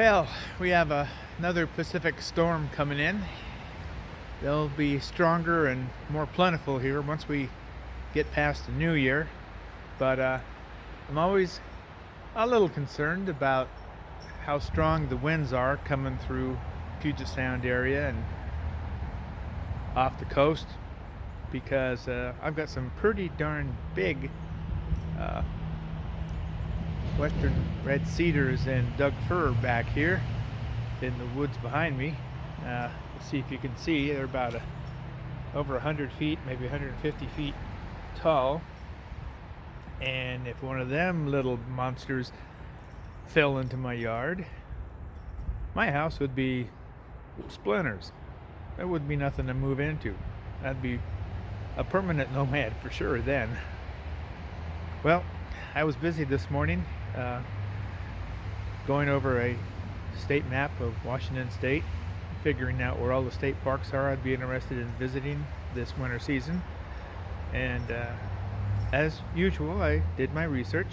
Well, we have another Pacific storm coming in. They'll be stronger and more plentiful here once we get past the new year. But I'm always a little concerned about how strong the winds are coming through Puget Sound area and off the coast because I've got some pretty darn big uh, western red cedars and Doug fir back here in the woods behind me. Let's see if you can see. They're about over 100 feet, maybe 150 feet tall. And if one of them little monsters fell into my yard, my house would be splinters. There would be nothing to move into. I'd be a permanent nomad for sure then. Well, I was busy this morning going over a state map of Washington State, figuring out where all the state parks are I'd be interested in visiting this winter season. And as usual, I did my research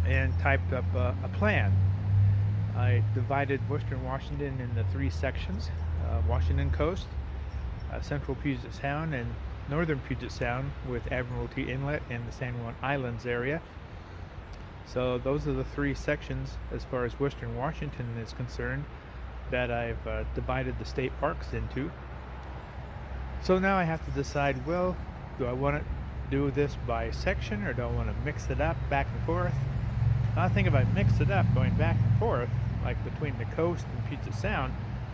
and typed up a plan. I divided Western Washington into three sections: Washington Coast, Central Puget Sound, and Northern Puget Sound with Admiralty Inlet and the San Juan Islands area. So those are the three sections as far as Western Washington is concerned that I've divided the state parks into. So now I have to decide, well, do I want to do this by section or do I want to mix it up back and forth? I think if I mix it up going back and forth, like between the coast and Puget Sound,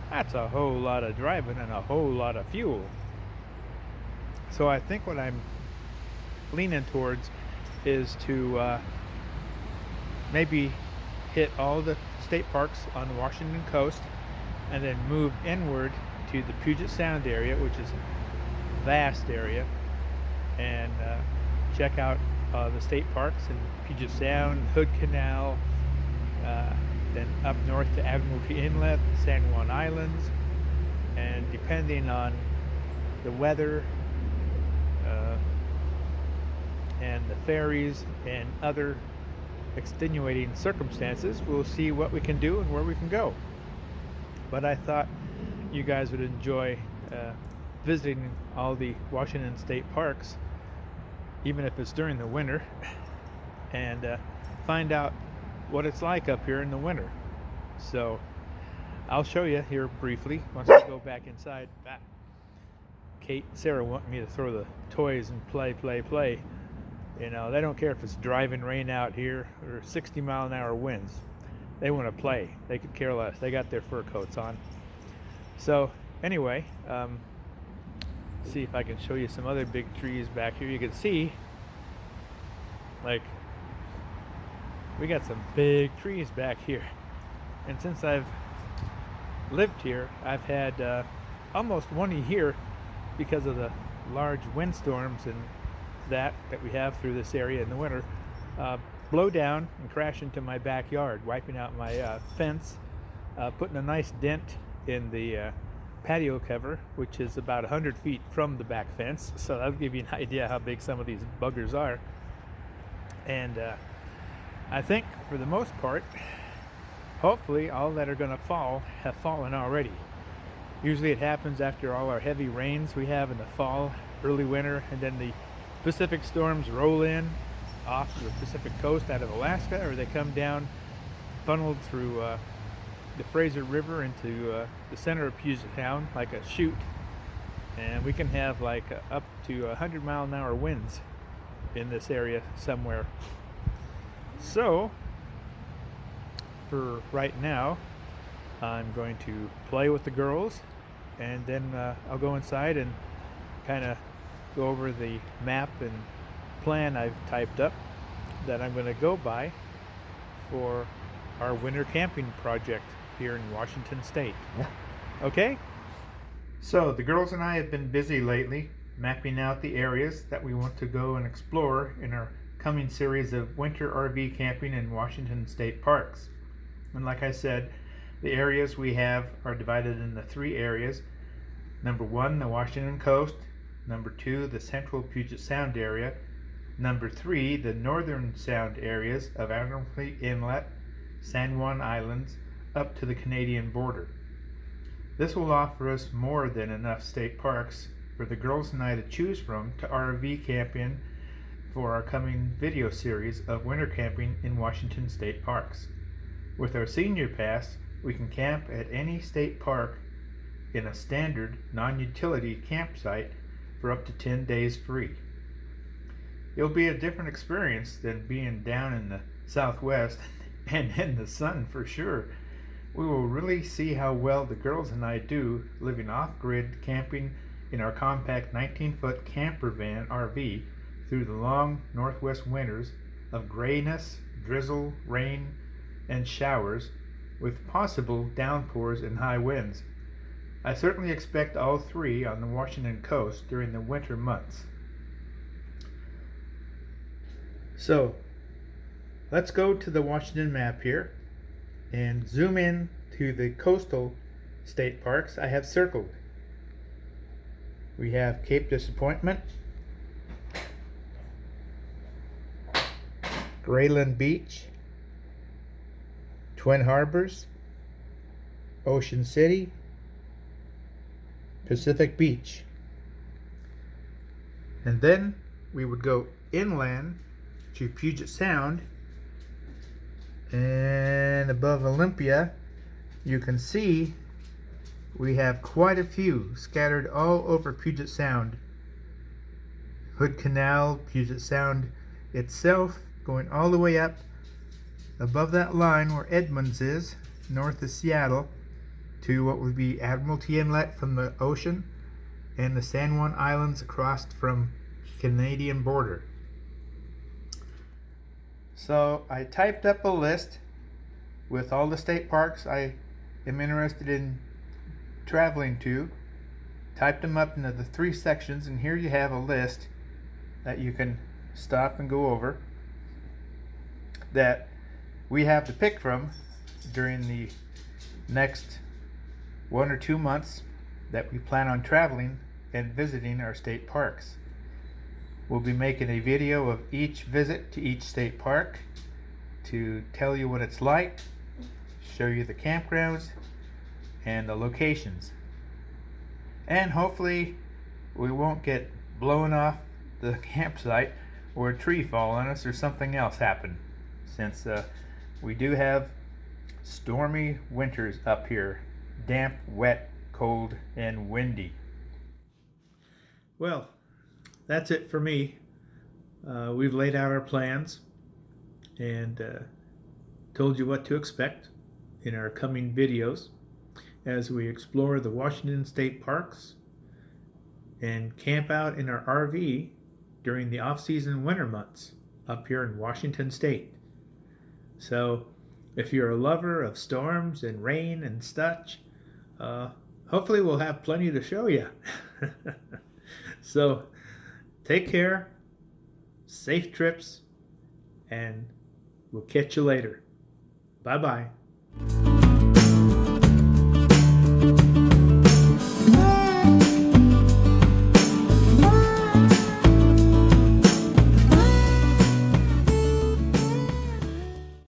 that's a whole lot of driving and a whole lot of fuel. So I think what I'm leaning towards is to maybe hit all the state parks on the Washington coast and then move inward to the Puget Sound area, which is a vast area, and check out the state parks in Puget Sound, Hood Canal, then up north to Admiralty Inlet, San Juan Islands, and depending on the weather and the ferries and other extenuating circumstances, we'll see what we can do and where we can go. But I thought you guys would enjoy visiting all the Washington state parks, even if it's during the winter, and find out what it's like up here in the winter. So I'll show you here briefly once we go back inside. Kate and Sarah want me to throw the toys and play. You know, they don't care if it's driving rain out here or 60-mile-an-hour winds. They want to play. They could care less. They got their fur coats on. So anyway, see if I can show you some other big trees back here. You can see, like, we got some big trees back here. And since I've lived here, I've had almost one a year because of the large windstorms and that we have through this area in the winter, blow down and crash into my backyard, wiping out my fence, putting a nice dent in the patio cover, which is about 100 feet from the back fence. So that'll give you an idea how big some of these buggers are. And I think for the most part, hopefully all that are going to fall have fallen already. Usually it happens after all our heavy rains we have in the fall, early winter, and then the Pacific storms roll in off the Pacific coast out of Alaska, or they come down funneled through the Fraser River into the center of Puget Sound like a chute, and we can have like up to 100-mile-an-hour winds in this area somewhere. So for right now, I'm going to play with the girls, and then I'll go inside and kind of go over the map and plan I've typed up that I'm going to go by for our winter camping project here in Washington State. Okay? So the girls and I have been busy lately mapping out the areas that we want to go and explore in our coming series of winter RV camping in Washington State parks. And like I said, the areas we have are divided into three areas. Number one, the Washington coast. Number two, the central Puget Sound area. Number three, the northern sound areas of Admiralty Inlet, San Juan Islands, up to the Canadian border. This will offer us more than enough state parks for the girls and I to choose from to RV camp in for our coming video series of winter camping in Washington state parks. With our senior pass, we can camp at any state park in a standard non-utility campsite for up to 10 days free. It'll be a different experience than being down in the Southwest and in the sun for sure. We will really see how well the girls and I do living off-grid camping in our compact 19-foot Campervan RV through the long northwest winters of grayness, drizzle, rain, and showers with possible downpours and high winds. I certainly expect all three on the Washington coast during the winter months. So, let's go to the Washington map here and zoom in to the coastal state parks I have circled. We have Cape Disappointment, Grayland Beach, Twin Harbors, Ocean City, Pacific Beach. And then we would go inland to Puget Sound, and above Olympia you can see we have quite a few scattered all over Puget Sound. Hood Canal, Puget Sound itself, going all the way up above that line where Edmonds is, north of Seattle, to what would be Admiralty Inlet from the ocean, and the San Juan Islands across from Canadian border. So I typed up a list with all the state parks I am interested in traveling to, typed them up into the 3 sections, and here you have a list that you can stop and go over that we have to pick from during the next 1 or 2 months that we plan on traveling and visiting our state parks. We'll be making a video of each visit to each state park to tell you what it's like, show you the campgrounds and the locations. And hopefully we won't get blown off the campsite or a tree fall on us or something else happen, since we do have stormy winters up here. Damp, wet, cold, and windy. Well, that's it for me. We've laid out our plans and told you what to expect in our coming videos as we explore the Washington state parks and camp out in our RV during the off-season winter months up here in Washington state. So if you're a lover of storms and rain and such, hopefully we'll have plenty to show you. So take care, safe trips, and we'll catch you later. Bye-bye.